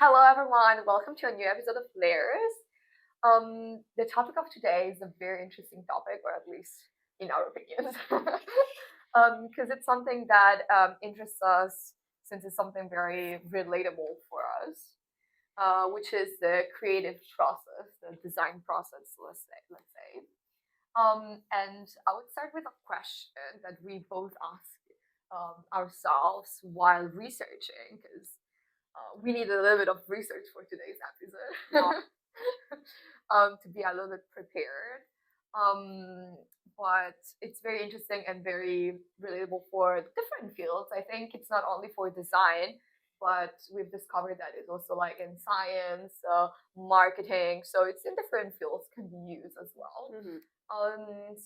Hello, everyone. Welcome to a new episode of Layers. The topic of today is a very interesting topic, or at least in our opinions, because it's something that interests us since it's something very relatable for us, which is the creative process, the design process. Let's say. And I would start with a question that we both ask ourselves while researching, because we need a little bit of research for today's episode to be a little bit prepared. Um, but it's very interesting and very relatable for different fields. I think it's not only for design, but we've discovered that it's also like in science, marketing. So it's in different fields can be used as well.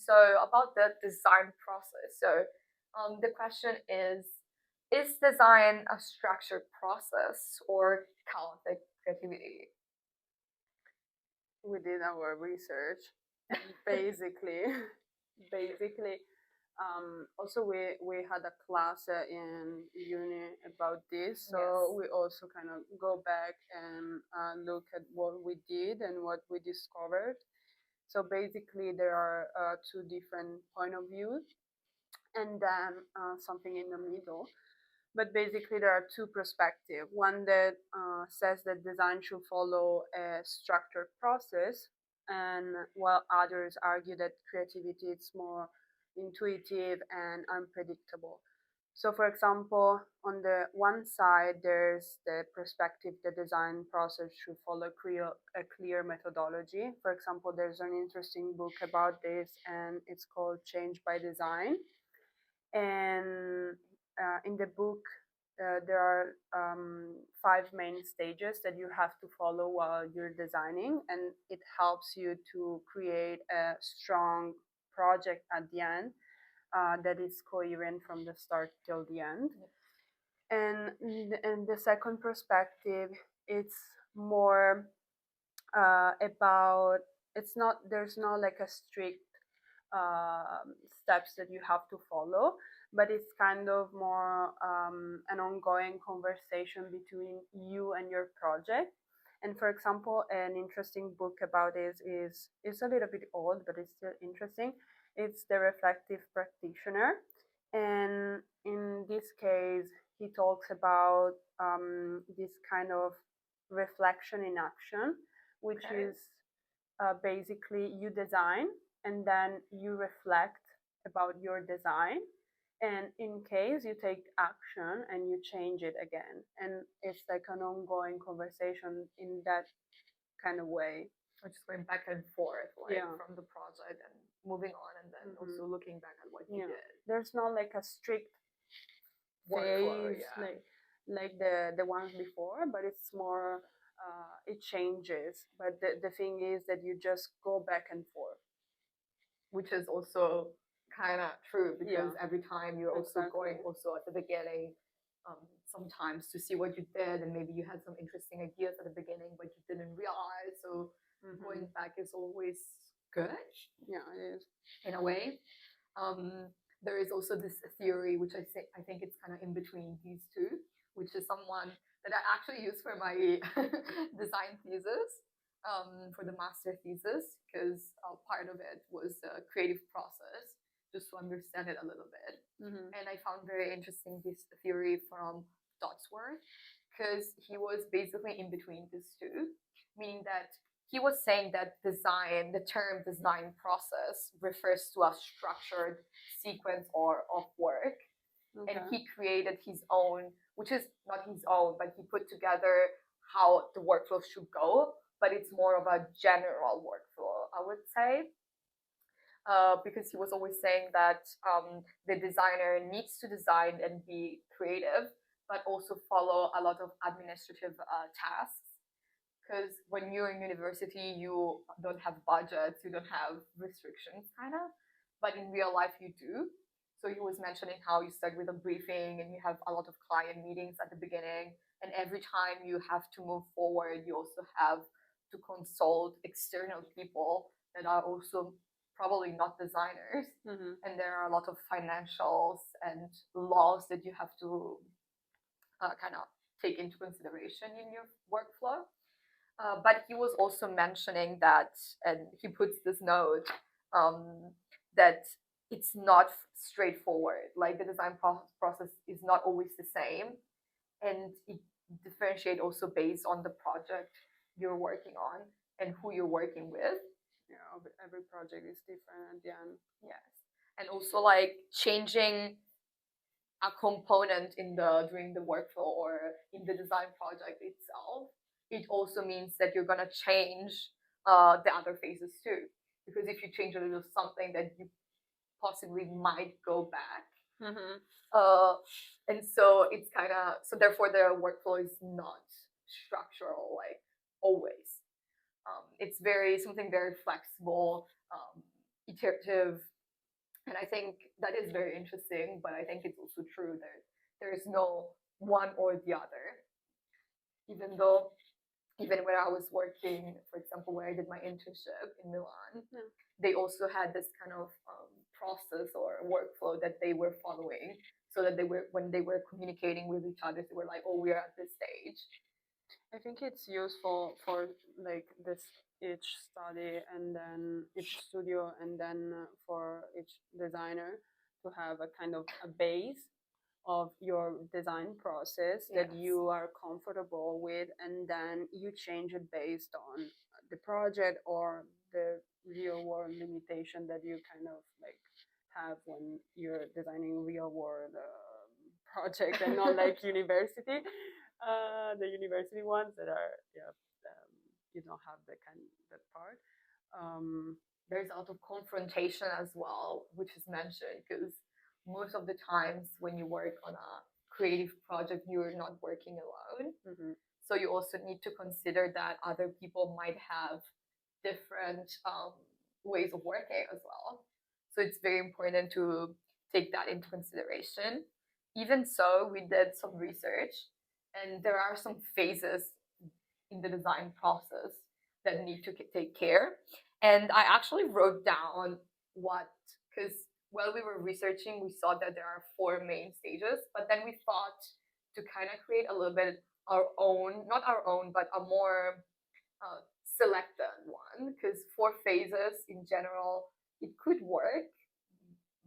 So about the design process. The question is design a structured process or chaotic creativity? We did our research and basically also we had a class in uni about this, so Yes. we also kind of go back and look at what we did and what we discovered. So basically there are two different point of views and then something in the middle, but basically there are two perspectives. One that says that design should follow a structured process, and while others argue that creativity is more intuitive and unpredictable. So for example, on the one side there's the perspective the design process should follow a clear methodology. For example, there's an interesting book about this and it's called Change by Design. And in the book, there are five main stages that you have to follow while you're designing, and it helps you to create a strong project at the end that is coherent from the start till the end. And the second perspective, it's more about, it's not, there's not like a strict steps that you have to follow, but it's kind of more an ongoing conversation between you and your project. And for example, an interesting book about this is, it's a little bit old, but it's still interesting. It's The Reflective Practitioner. And in this case, he talks about this kind of reflection in action, which Okay. is basically you design and then you reflect about your design, and in case you take action and you change it again, and it's like an ongoing conversation in that kind of way. Or just going back and forth, like Yeah. from the project and moving on, and then also looking back at what you Yeah, did. there's not like a strict Workflow, phase yeah. like the ones before, but it's more it changes, but the thing is that you just go back and forth. Which is also kind of true because Yeah. every time you're also going Exactly. also at the beginning, sometimes to see what you did, and maybe you had some interesting ideas at the beginning but you didn't realize. So going back is always good. Yeah, it is. In a way. There is also this theory, which I think it's kind of in between these two, which is someone that I actually used for my design thesis, for the master thesis, because part of it was the creative process, just to understand it a little bit. And I found very interesting this theory from Dodsworth, because he was basically in between these two, meaning that he was saying that design, the term design process, refers to a structured sequence or of work. Okay. And he created his own, which is not his own, but he put together how the workflow should go, but it's more of a general workflow, I would say. Because he was always saying that the designer needs to design and be creative, but also follow a lot of administrative tasks, because when you're in university you don't have budgets, you don't have restrictions kind of, but in real life you do. So he was mentioning how you start with a briefing and you have a lot of client meetings at the beginning, and every time you have to move forward you also have to consult external people that are also probably not designers. And there are a lot of financials and laws that you have to kind of take into consideration in your workflow. But he was also mentioning that, and he puts this note that it's not straightforward. Like the design process is not always the same, and it differentiate also based on the project you're working on and who you're working with. Yeah, every project is different at the end. Yes, and also like changing a component in the during the workflow or in the design project itself, it also means that you're gonna change the other phases too. Because if you change a little something, that you possibly might go back. Mm-hmm. And so it's kind of, so therefore the workflow is not structural like always. It's very something very flexible, iterative, and I think that is very interesting. But I think it's also true that there is no one or the other. Even though, even when I was working, for example, where I did my internship in Milan, they also had this kind of process or workflow that they were following, so that they were, when they were communicating with each other, they were like, "Oh, we're at this stage." I think it's useful for like this each study and then each studio and then for each designer to have a kind of a base of your design process that Yes. you are comfortable with, and then you change it based on the project or the real world limitation that you kind of like have when you're designing real world project and not like university the university ones that are you don't have that part. There's a lot of confrontation as well, which is mentioned, because most of the times when you work on a creative project, you're not working alone. Mm-hmm. So you also need to consider that other people might have different ways of working as well. So it's very important to take that into consideration. Even so, we did some research, and there are some phases in the design process that need to take care. And I actually wrote down what, because while we were researching, we saw that there are 4 main stages, but then we thought to kind of create a little bit our own, not our own, but a more selected one, because 4 phases in general, it could work,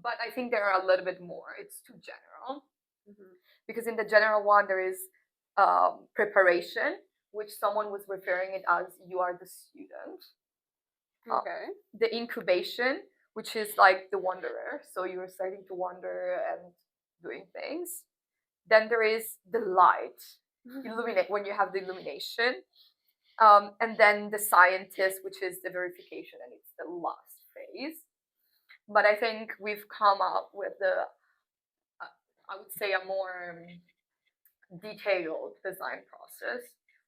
but I think there are a little bit more. It's too general. Mm-hmm. Because in the general one, there is preparation, which someone was referring it as you are the student. Okay. The incubation, which is like the wanderer, so you're starting to wander and doing things. Then there is the light, illuminate, when you have the illumination, and then the scientist, which is the verification, and it's the last phase. But I think we've come up with the, I would say, a more detailed design process,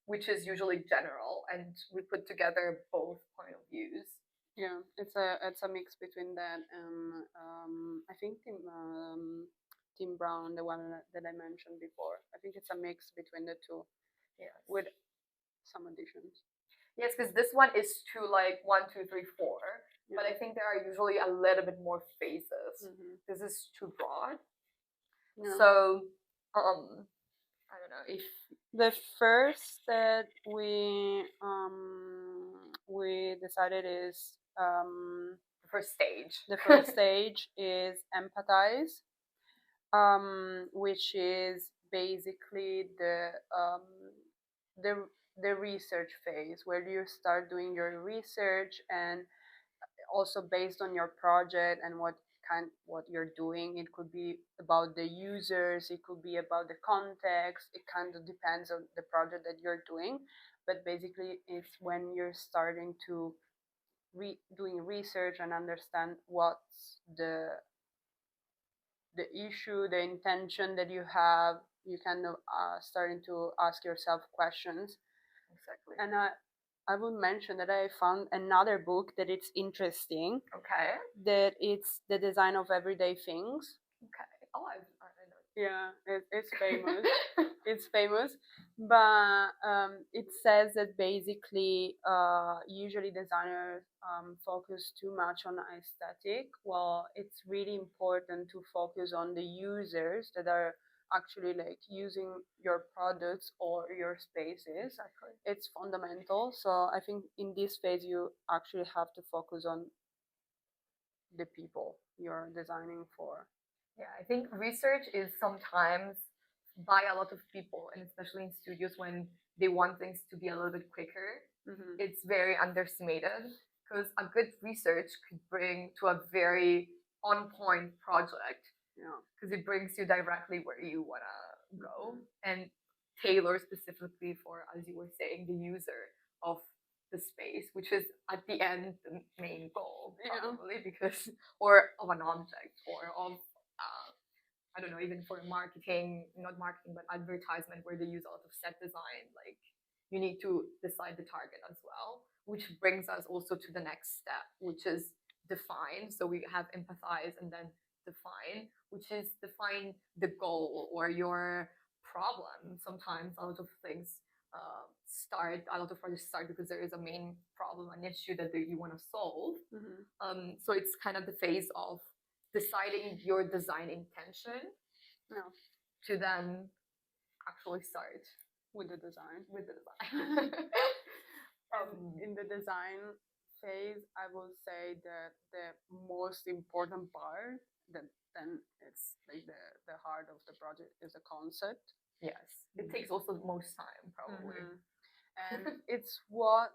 which is usually general, and we put together both point of views. Yeah, it's a mix between that and I think Tim Brown, the one that I mentioned before. I think it's a mix between the two. Yes. With some additions. Yes, because this one is to like 1, 2, 3, 4. Yeah. But I think there are usually a little bit more phases. Mm-hmm. This is too broad. Yeah. So, I don't know if the first that we decided is the first stage. The first stage is empathize, which is basically the research phase where you start doing your research, and also based on your project and what you're doing, it could be about the users, it could be about the context, it kind of depends on the project that you're doing, but basically it's when you're starting to doing research and understand what's the issue, the intention that you have. You kind of starting to ask yourself questions. Exactly. And I would mention that I found another book that it's interesting. Okay. That it's The Design of Everyday Things. Okay. Oh, I know. Yeah, it's famous. It's famous, but it says that basically, usually designers focus too much on aesthetic. Well, it's really important to focus on the users that are actually like using your products or your spaces, Exactly. it's fundamental. So I think in this phase you actually have to focus on the people you're designing for. Yeah, I think research is sometimes by a lot of people, and especially in studios when they want things to be a little bit quicker, Mm-hmm. it's very underestimated because a good research could bring to a very on point project Yeah. because it brings you directly where you want to go and tailor specifically for, as you were saying, the user of the space, which is at the end the main goal, Yeah. probably because, or of an object, or of, I don't know, even for marketing, not marketing, but advertisement where they use a lot of set design. Like you need to decide the target as well, which brings us also to the next step, which is define. So we have empathize and then define, which is define the goal or your problem. Sometimes a lot of things a lot of projects start because there is a main problem, an issue that you want to solve. Mm-hmm. So it's kind of the phase of deciding your design intention Yeah. to then actually start With the design. with the design. In the design phase, I will say that the most important part, that then it's like the heart of the project, is the concept. Yes, it takes also the most time probably. And it's what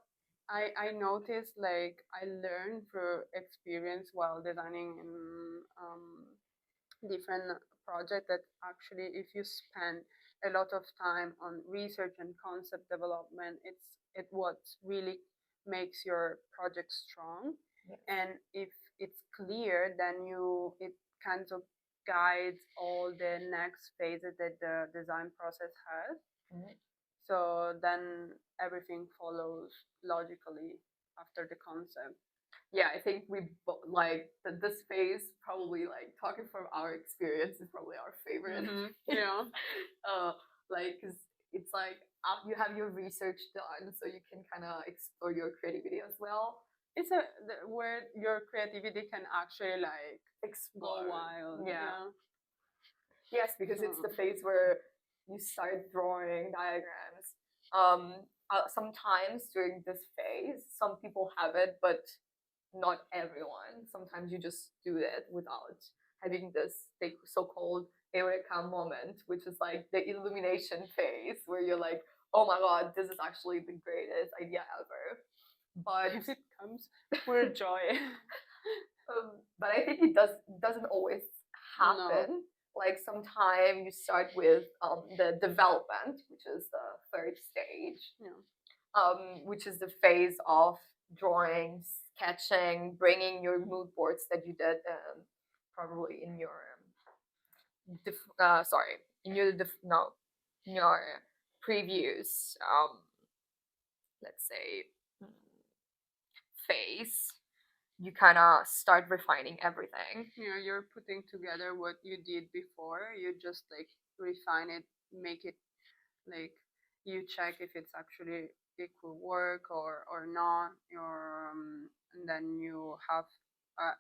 I noticed, like I learned through experience while designing in different projects, that actually if you spend a lot of time on research and concept development, it what really makes your project strong. Yes. And if it's clear, then it kind of guides all the next phases that the design process has. Mhm. So then everything follows logically after the concept. Yeah, I think like this phase probably, like talking from our experience, is probably our favorite. Yeah. Like because it's like you have your research done, so you can kind of explore your creativity as well. It's where your creativity can actually like Explore. go wild. Yeah. Yes, because it's the phase where you start drawing diagrams. Sometimes during this phase, some people have it, but not everyone. Sometimes you just do it without having this so-called eureka moment, which is like the illumination phase, where you're like, "Oh my god, this is actually the greatest idea ever." But if it comes, we're joy. but I think it doesn't always happen. No. Like sometimes you start with the development, which is the third stage, which is the phase of drawing, sketching, bringing your mood boards that you did probably in your sorry, in your no, in your previous let's say phase. You kind of start refining everything. Yeah, you're putting together what you did before. You just like refine it, make it like you check if it's actually it could work or not. And then you have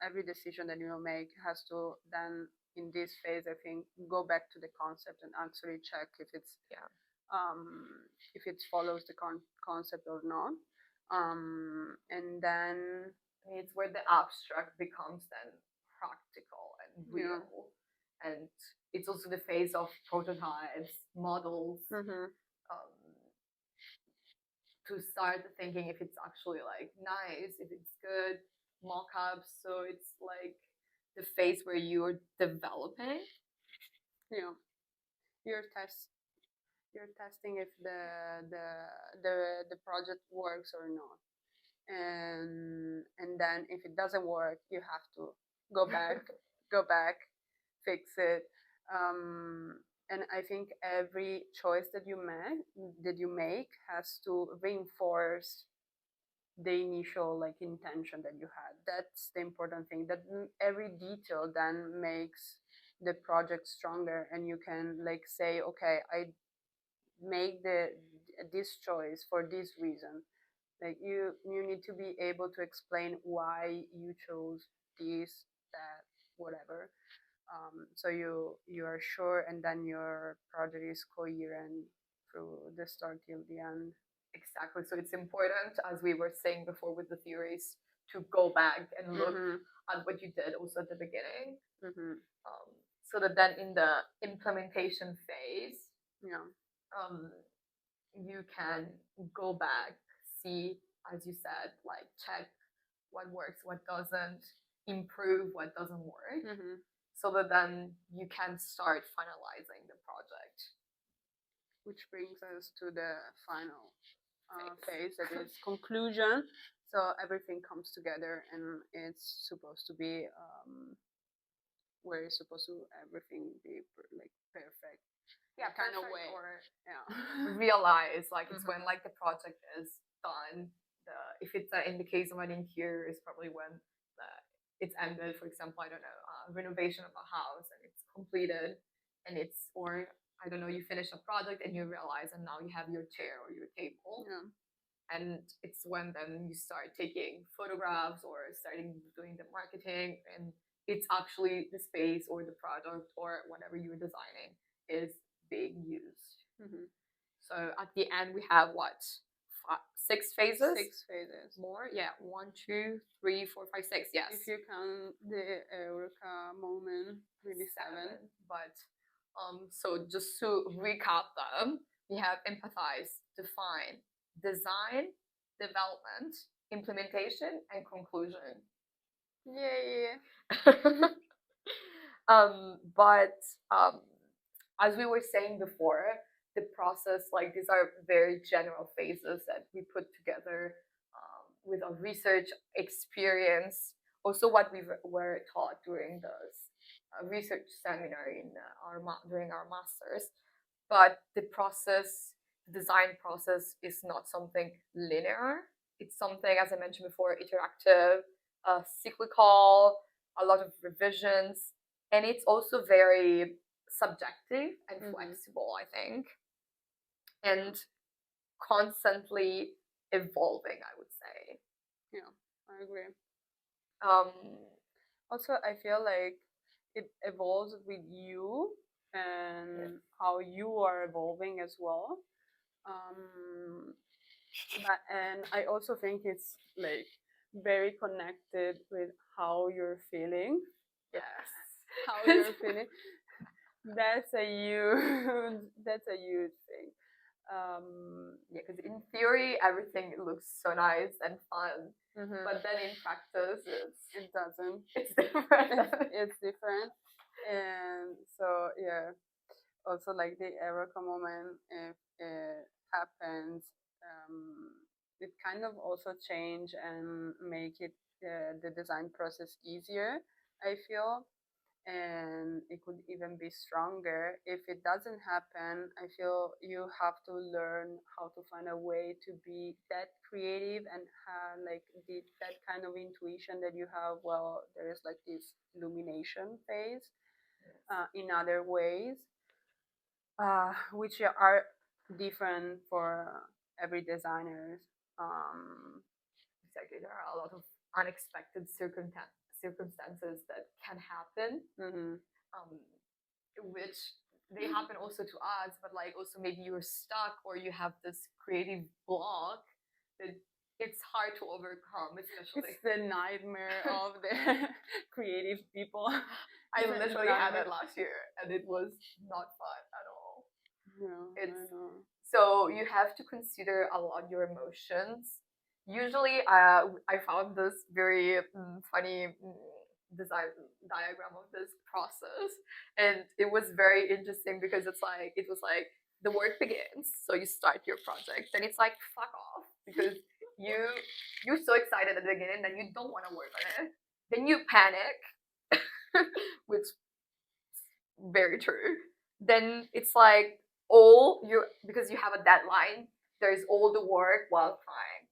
every decision that you make has to then in this phase, I think, go back to the concept and actually check if it's if it follows the concept or not. And then it's where the abstract becomes then practical and real. Yeah. And it's also the phase of prototypes, models, to start thinking if it's actually like nice, if it's good, mock-ups. So it's like the phase where you're developing. Yeah, you're testing if the project works or not, and then if it doesn't work, you have to go back, fix it. And I think every choice that you make has to reinforce the initial like intention that you had. That's the important thing, that every detail then makes the project stronger, and you can like say, okay, I make this choice for this reason. Like you need to be able to explain why you chose this, that, whatever. So you are sure, and then your project is coherent through the start till the end. Exactly. So it's important, as we were saying before with the theories, to go back and look at what you did also at the beginning. So that then in the implementation phase, Yeah. You can go back, see, as you said, like check what works, what doesn't, improve what doesn't work, so that then you can start finalizing the project. Which brings us to the final phase, that is conclusion. So everything comes together, and it's supposed to be where it's supposed to everything be like perfect. Yeah, kind of perfect, way. or Yeah. realize like it's when like the project is done. If it's in the case of an interior, is probably when it's ended. For example, I don't know, renovation of a house and it's completed, and it's, or I don't know, you finish a project and you realize, and now you have your chair or your table. Yeah. And it's when then you start taking photographs or starting doing the marketing, and it's actually the space or the product or whatever you're designing is being used. So at the end we have what, 6 phases? 6 phases. More? Yeah. 1, 2, 3, 4, 5, 6. Yes. If you count the Eureka moment, really 7. But so just to recap them, we have empathize, define, design, development, implementation, and conclusion. Yay! But as we were saying before, the process, like these are very general phases that we put together with our research experience, also what we were taught during this research seminar in during our masters. But the process, the design process, is not something linear. It's something, as I mentioned before, interactive, cyclical, a lot of revisions, and it's also very subjective and flexible, I think, and constantly evolving, I would say. Yeah, I agree. Um, Also, I feel like it evolves with you and how you are evolving as well. And I also think it's like very connected with how you're feeling. Yes. How you're feeling. That's a huge thing. Yeah, because in theory everything looks so nice and fun, but then in practice it doesn't. It's different. It's different, and so yeah. Also, like the Eureka moment, if it happens, it kind of also change and make it the design process easier, I feel, and it could even be stronger. If it doesn't happen, I feel you have to learn how to find a way to be that creative and have like that kind of intuition that you have. Well, there is like this illumination phase in other ways, which are different for every designer. Exactly, there are a lot of unexpected circumstances that can happen, which they happen also to us, but like also maybe you're stuck or you have this creative block that it's hard to overcome, especially. It's the nightmare of the creative people. I literally had it last year and it was not fun at all. No, I know. So you have to consider a lot your emotions. Usually, I found this very funny design diagram of this process, and it was very interesting because it was like the work begins. So you start your project, then it's like fuck off because you're so excited at the beginning, then you don't want to work on it, then you panic, which is very true. Then it's like because you have a deadline, there's all the work while trying.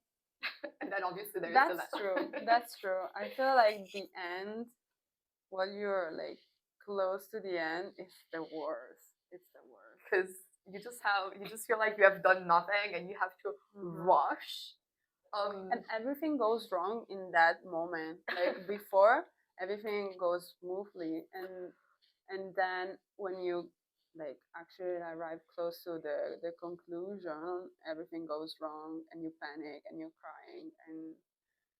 And then obviously there's that's true. That's true. I feel like the end, while you're like close to the end, is the worst. It's the worst because you just feel like you have done nothing and you have to rush. And everything goes wrong in that moment. Like before, everything goes smoothly, and And then when you like actually arrive close to the conclusion, everything goes wrong and you panic and you're crying and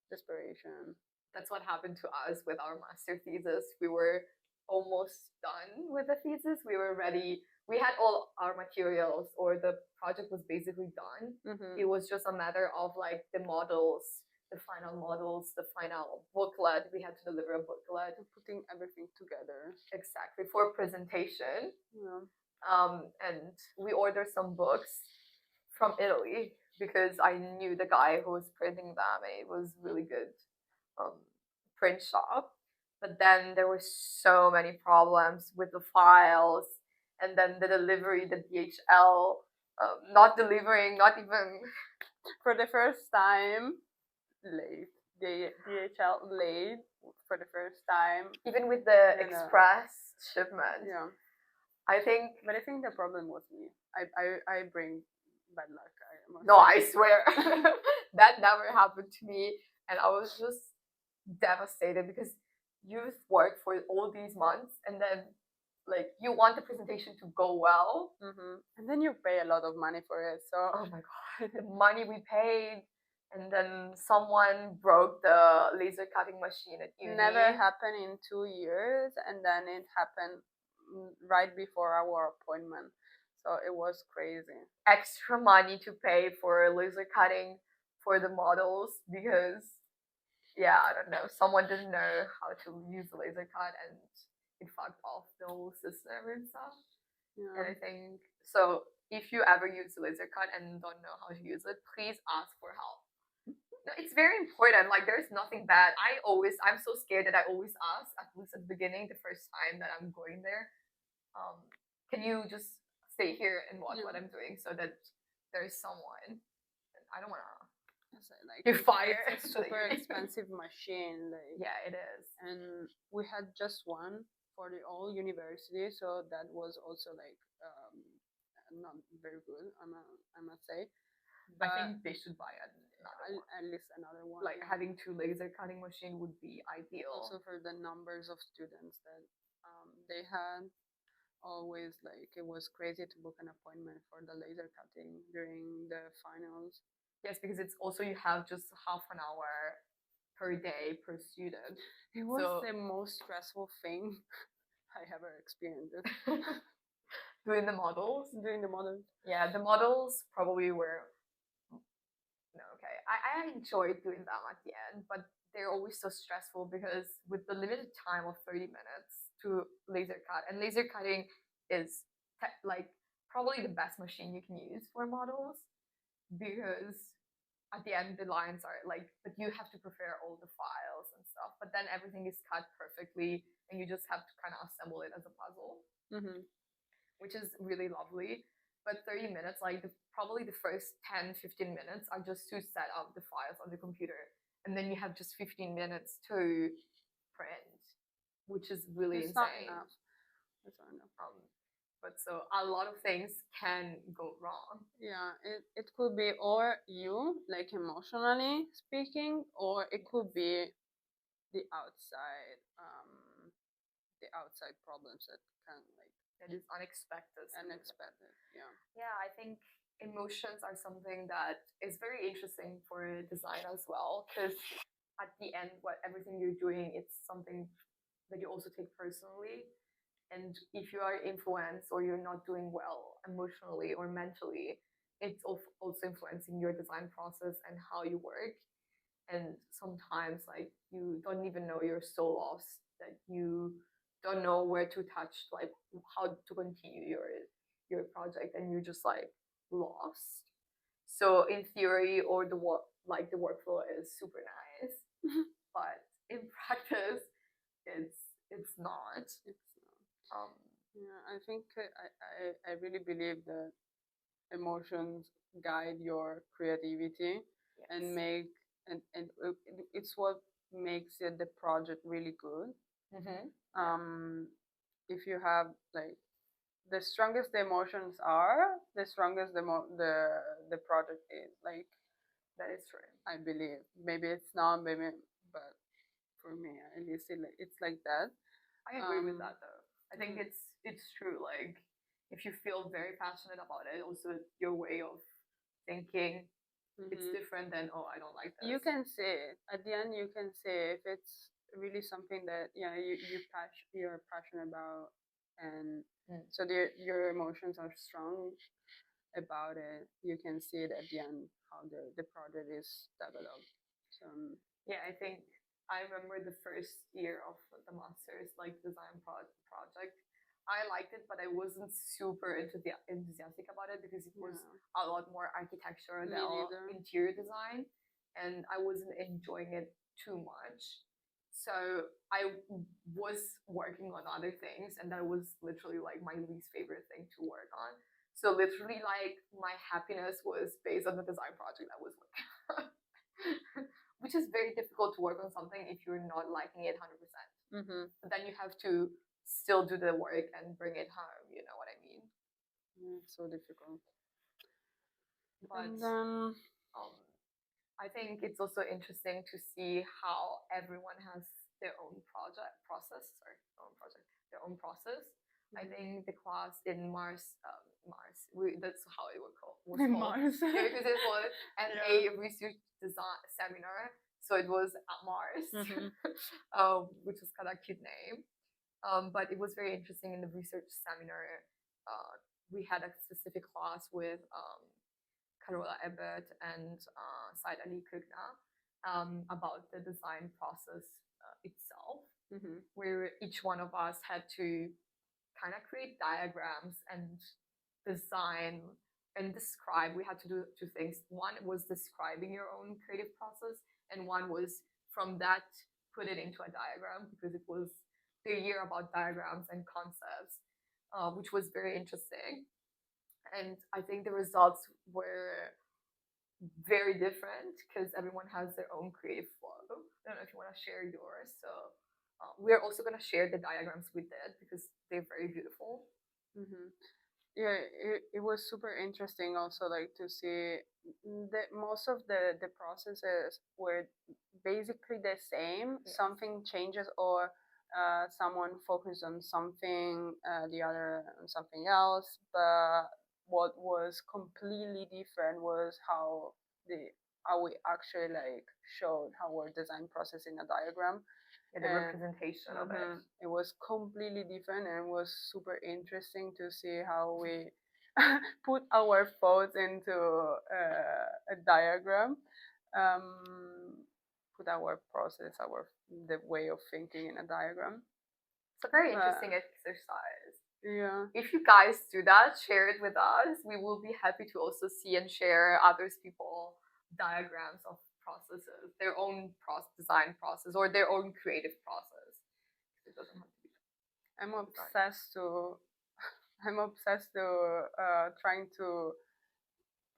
desperation. That's what happened to us with our master thesis. We were almost done with the thesis. We were ready. We had all our materials, or the project was basically done. Mm-hmm. It was just a matter of like the models, the final models, the final booklet. We had to deliver a booklet. Putting everything together. Exactly, for presentation. Yeah. And we ordered some books from Italy because I knew the guy who was printing them, and it was really good print shop. But then there were so many problems with the files, and then the delivery, the DHL not delivering, not even For the first time, late. The DHL late for the first time. even with the No, no. express shipment. Yeah. I think But I think the problem was me. I bring bad luck. no, I swear that never happened to me, and I was just devastated because you've worked for all these months, and then like you want the presentation to go well. Mm-hmm. And then you pay a lot of money for it. So Oh my god, the money we paid, and then someone broke the laser cutting machine at uni. never happened in 2 years, and then it happened right before our appointment. So it was crazy. Extra money to pay for laser cutting for the models because yeah, I don't know, someone didn't know how to use the laser cut and it fucked off the whole system and stuff. And Yeah. I think so. If you ever use the laser cut and don't know how to use it, please ask for help. No, it's very important. Like there's nothing bad. I'm so scared that I always ask, at least at the beginning, the first time that I'm going there. Can you just stay here and watch what I'm doing so that there's someone? I don't want to. Like You're fired. It's a super expensive machine. Like, Yeah, it is. and we had just one for the whole university, so that was also like not very good. I must say. I think they should buy another one. At least another one. Like having 2 laser cutting machine would be ideal. Also for the numbers of students that they had, always like it was crazy to book an appointment for the laser cutting during the finals. Yes, because it's also you have just half an hour per day per student. It was So- the most stressful thing I ever experienced. Doing the models. Doing the model. Yeah, the models probably were no, okay. I enjoyed doing them at the end, but they're always so stressful because with the limited time of 30 minutes to laser cut, and laser cutting is like probably the best machine you can use for models because at the end the lines are like, but you have to prepare all the files and stuff, but then everything is cut perfectly and you just have to kind of assemble it as a puzzle, which is really lovely. But 30 minutes, like probably the first 10-15 minutes are just to set up the files on the computer, and then you have just 15 minutes to print, which is really It's insane. not enough. It's not enough. But so a lot of things can go wrong. Yeah, it could be or you, like emotionally speaking, or it could be the outside problems that can like That is unexpected. unexpected. Yeah. Yeah, I think emotions are something that is very interesting for design as well, because at the end, what everything you're doing, it's something that you also take personally. And if you are influenced or you're not doing well emotionally or mentally, it's also influencing your design process and how you work. And sometimes, like, you don't even know you're so lost that you don't know where to touch, like how to continue your project, and you're just like lost. So in theory, or the workflow is super nice, but in practice, it's not. It's yeah, I think I really believe that emotions guide your creativity and make and it's what makes it the project really good. If you have like the strongest the emotions are, the strongest the project is. Like That is true. I believe. Maybe it's not, maybe, but for me, at least it's like that. I agree with that though. I think it's true. Like if you feel very passionate about it, also your way of thinking it's different than, oh, I don't like this. You can say it. At the end, you can say if it's really something that you're passionate about, and so your emotions are strong about it. You can see it at the end how the project is developed. So yeah, I think I remember the first year of the master's like design project. I liked it, but I wasn't super enthusiastic about it because it was a lot more architectural than interior design, and I wasn't enjoying it too much. So I was working on other things, and that was literally like my least favorite thing to work on. So literally, like my happiness was based on the design project I was working on. Which is very difficult to work on something if you're not liking it 100%. But then you have to still do the work and bring it home. You know what I mean? It's so difficult. But I think it's also interesting to see how everyone has their own process. Their own process. I think the class in Mars, that's how it was called. Mars. Yeah, because it was a research design seminar, so it was at Mars, which was kind of a cute name. But it was very interesting in the research seminar. We had a specific class with Carola Ebert and Said Ali Kugna about the design process itself, where each one of us had to kind of create diagrams and design and describe. We had to do two things. One was describing your own creative process, and one was from that put it into a diagram, because it was the year about diagrams and concepts, which was very interesting. And I think the results were very different because everyone has their own creative flow. I don't know if you want to share yours. So we're also going to share the diagrams we did because they're very beautiful. Yeah, it was super interesting also, like to see that most of the processes were basically the same. Yes. Something changes, or someone focused on something, the other on something else. But what was completely different was how we actually like showed our design process in a diagram. The representation of it. It was completely different, and it was super interesting to see how we put our thoughts into a diagram, put our process, the way of thinking in a diagram. It's a very interesting exercise. Yeah. If you guys do that, share it with us. We will be happy to also see and share others people diagrams of processes, their own design process or their own creative process. It doesn't have to be. I'm obsessed to trying to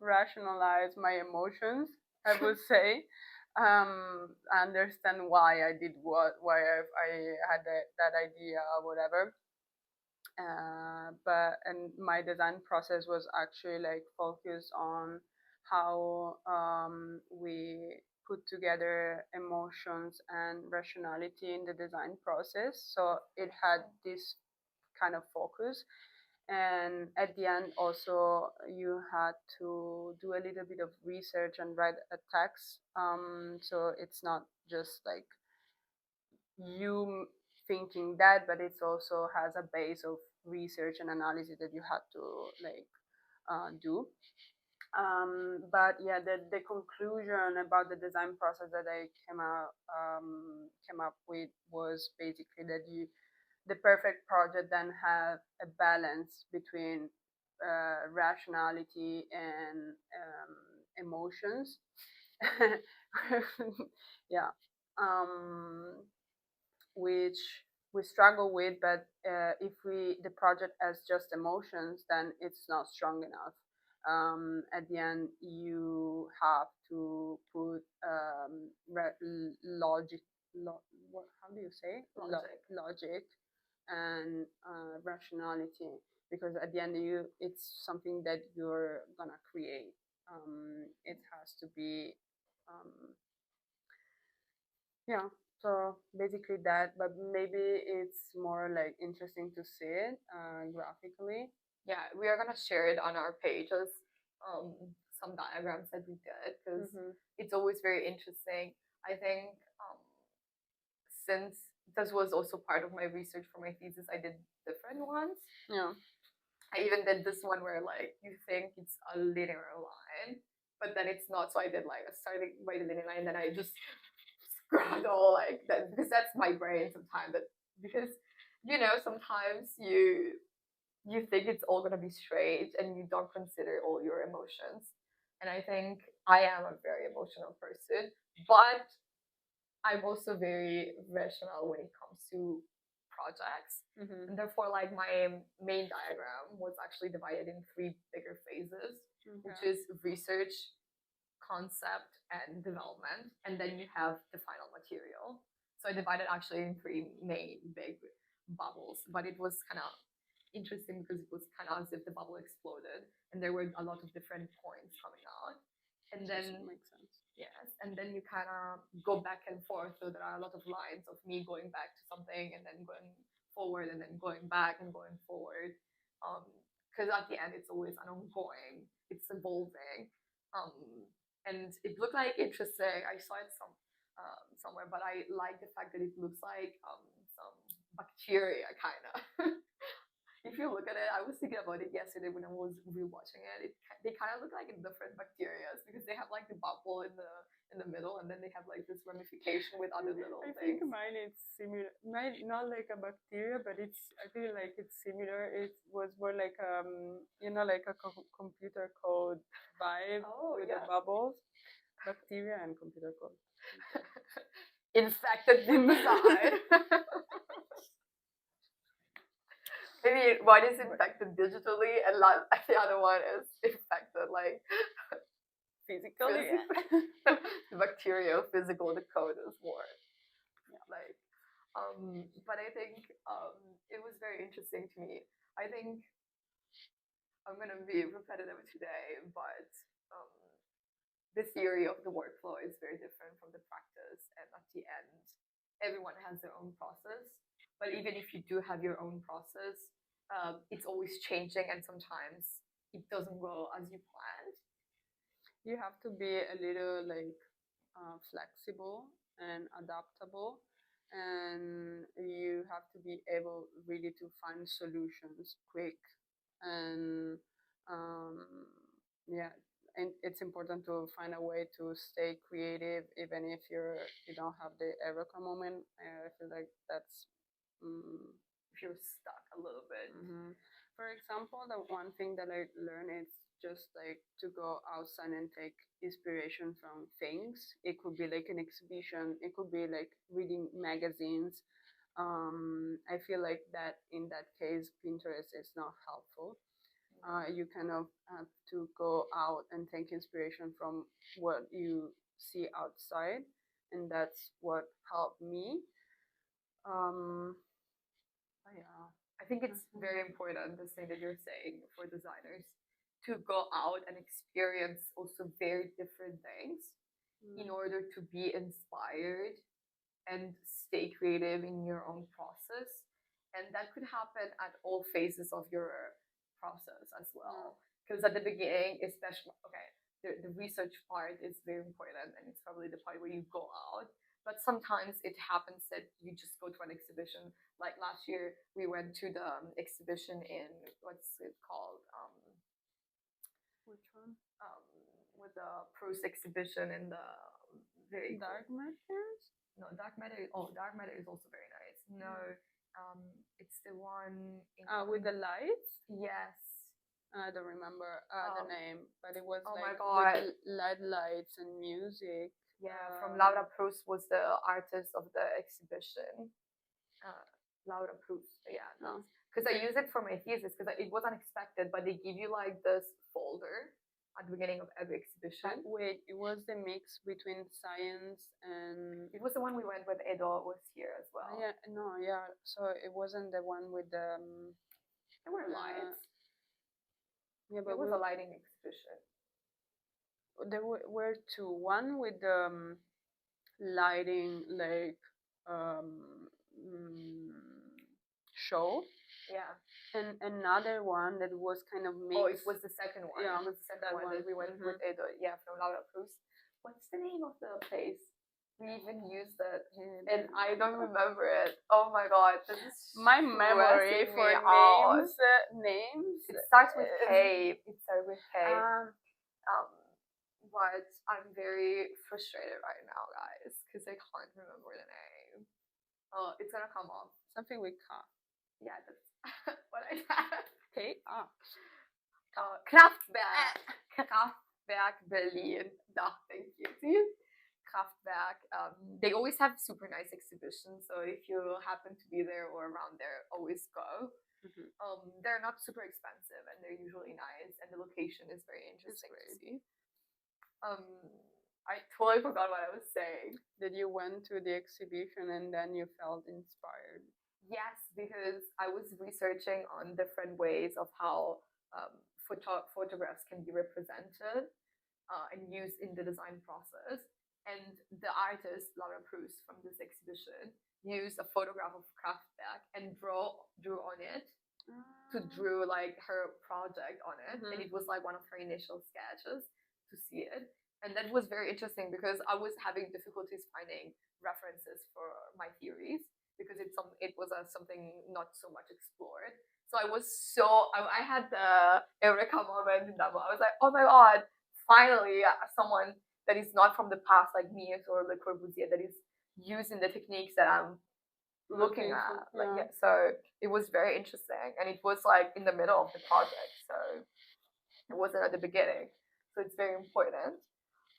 rationalize my emotions, I would say. Understand why I did why I had that idea or whatever. And my design process was actually like focused on how we put together emotions and rationality in the design process. So it had this kind of focus. And at the end, also, you had to do a little bit of research and write a text. So it's not just like you thinking that, but it also has a base of research and analysis that you had to like do. But yeah, the conclusion about the design process that I came up with was basically that the perfect project then have a balance between rationality and emotions. Yeah. Which we struggle with, but if the project has just emotions, then it's not strong enough. At the end, you have to put logic. How do you say logic and rationality, because at the end it's something that you're gonna create. It has to be yeah, So basically that, but maybe it's more like interesting to see it graphically. Yeah, we are gonna share it on our pages. Um, some diagrams that we did because Mm-hmm. it's always very interesting. I think since this was also part of my research for my thesis, I did different ones. Yeah. I even did this one where like you think it's a linear line, but then it's not. So I did like a starting by the linear line, then I just scramble like that because that's my brain sometimes. That because sometimes you think it's all gonna be straight and you don't consider all your emotions. And I think I am a very emotional person, but I'm also very rational when it comes to projects. Mm-hmm. And therefore, like my main diagram was actually divided in three bigger phases, which Okay. is research, concept, and development. And then you have the final material. So I divided actually in three main big bubbles, but it was kind of interesting because it was kind of as if the bubble exploded and there were a lot of different points coming out. And then Makes sense. yes, and then you kind of go back and forth. So there are a lot of lines of me going back to something and then going forward and then going back and going forward. Because at the end, it's always an ongoing, it's evolving. Um, and it looked like interesting. I saw it somewhere, but I like the fact that it looks like some bacteria, kind of. If you look at it, I was thinking about it yesterday when I was rewatching it. They kind of look like different bacteria because they have like the bubble in the middle, and then they have like this ramification with other little I things. think mine is similar. Mine not like a bacteria, but it's. I feel like it's similar. It was more like like a computer code vibe with the bubbles, bacteria and computer code. Infected inside. Maybe one is infected digitally, and the other one is infected like physically. The bacteria, physical, the code is more like. But I think it was very interesting to me. I think I'm gonna be repetitive today, but um, the theory of the workflow is very different from the practice, and at the end, everyone has their own process. But even if you do have your own process, it's always changing, and sometimes it doesn't go as you planned. You have to be a little like flexible and adaptable, and you have to be able really to find solutions quick. And um, yeah, and it's important to find a way to stay creative even if you don't have the eureka moment. I feel like that's if you're stuck a little bit. Mm-hmm. For example, the one thing that I learned is just like to go outside and take inspiration from things. It could be like an exhibition, it could be like reading magazines. I feel like that in that case, Pinterest is not helpful. You kind of have to go out and take inspiration from what you see outside, and that's what helped me. Yeah. I think it's very important, this thing that you're saying for designers, to go out and experience also very different things in order to be inspired and stay creative in your own process. And that could happen at all phases of your process as well. Because at the beginning, especially, okay, the research part is very important and it's probably the part where you go out. But sometimes it happens that you just go to an exhibition. Like last year, we went to the exhibition in, what's it called? Which one? With the Proust exhibition in the very Dark Matters? No, Dark Matter. Oh, Dark Matter is also very nice. No, it's the one with the lights. Yes. I don't remember the name, but it was oh like my God. with the lights and music. Yeah, from Laura Proust was the artist of the exhibition. Laura Proust. Yeah, because I use it for my thesis because it was unexpected, but they give you like this folder at the beginning of every exhibition. Wait, it was the mix between science and. It was the one we went with. Edo was here as well. Yeah, no, yeah. So it wasn't the one with the. There were lights. Yeah, but it was a lighting exhibition. There were two. One with the lighting, like show, Yeah. and another one that was kind of mixed. Oh, it was the second one. Yeah, it was the second that one that we went one. with Edo. Yeah, from Laura Cruz. What's the name of the place? We even used it, and I don't remember it. Oh my god, this is My memory stressing for me out. names. It starts with K. It starts with K. But I'm very frustrated right now, guys, because I can't remember the name. Oh, it's gonna come up. Something with K. Yeah, that's what I said. K. Kraftwerk. Kraftwerk Berlin. Thank you. See? Kraftwerk. They always have super nice exhibitions, so if you happen to be there or around there, always go. They're not super expensive and they're usually nice, and the location is very interesting to see. I totally forgot what I was saying. That you went to the exhibition and then you felt inspired. Yes, because I was researching on different ways of how photographs can be represented and used in the design process. And the artist Laura Cruz from this exhibition used a photograph of Kraftwerk and drew on it to draw like her project on it, and it was like one of her initial sketches to see it. And that was very interesting because I was having difficulties finding references for my theories because it was something not so much explored. So I had the eureka moment in that moment. I was like, oh my god, finally someone that is not from the past like me or Le Corbusier that is using the techniques that I'm looking at. Like, yeah, so it was very interesting, and it was like in the middle of the project, so it wasn't at the beginning. So it's very important.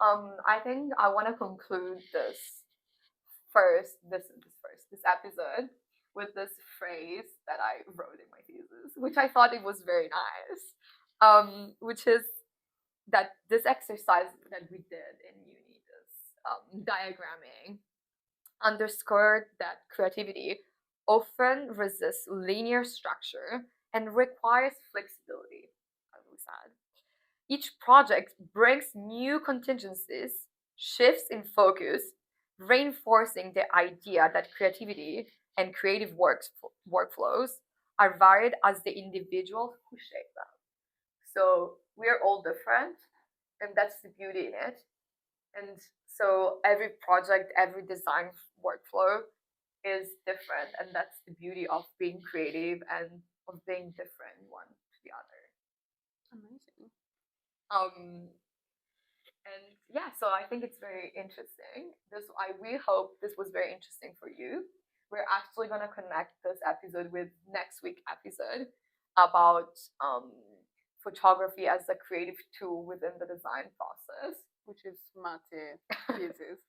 I think I want to conclude this episode with this phrase that I wrote in my thesis, which I thought it was very nice. Which is that this exercise that we did in uni, this diagramming, underscored that creativity often resists linear structure and requires flexibility, as we said. Each project brings new contingencies, shifts in focus, reinforcing the idea that creativity and creative workflows are varied as the individuals who shape them. So we're all different, and that's the beauty in it. And so every project, every design workflow is different, and that's the beauty of being creative and of being different one to the other. Amazing. And yeah, so I think it's very interesting. We hope this was very interesting for you. We're actually gonna connect this episode with next week's episode about photography as a creative tool within the design process, which is Mate thesis.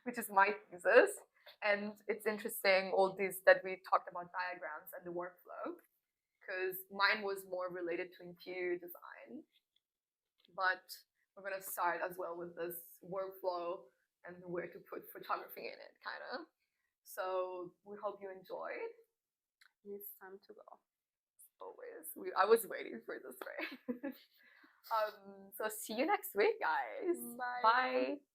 Which is my thesis. And it's interesting all these that we talked about diagrams and the workflow, because mine was more related to interior design. But we're going to start as well with this workflow and where to put photography in it, kind of. So we hope you enjoyed. It's time to go. Always. I was waiting for this, right? So see you next week, guys. Bye. Bye.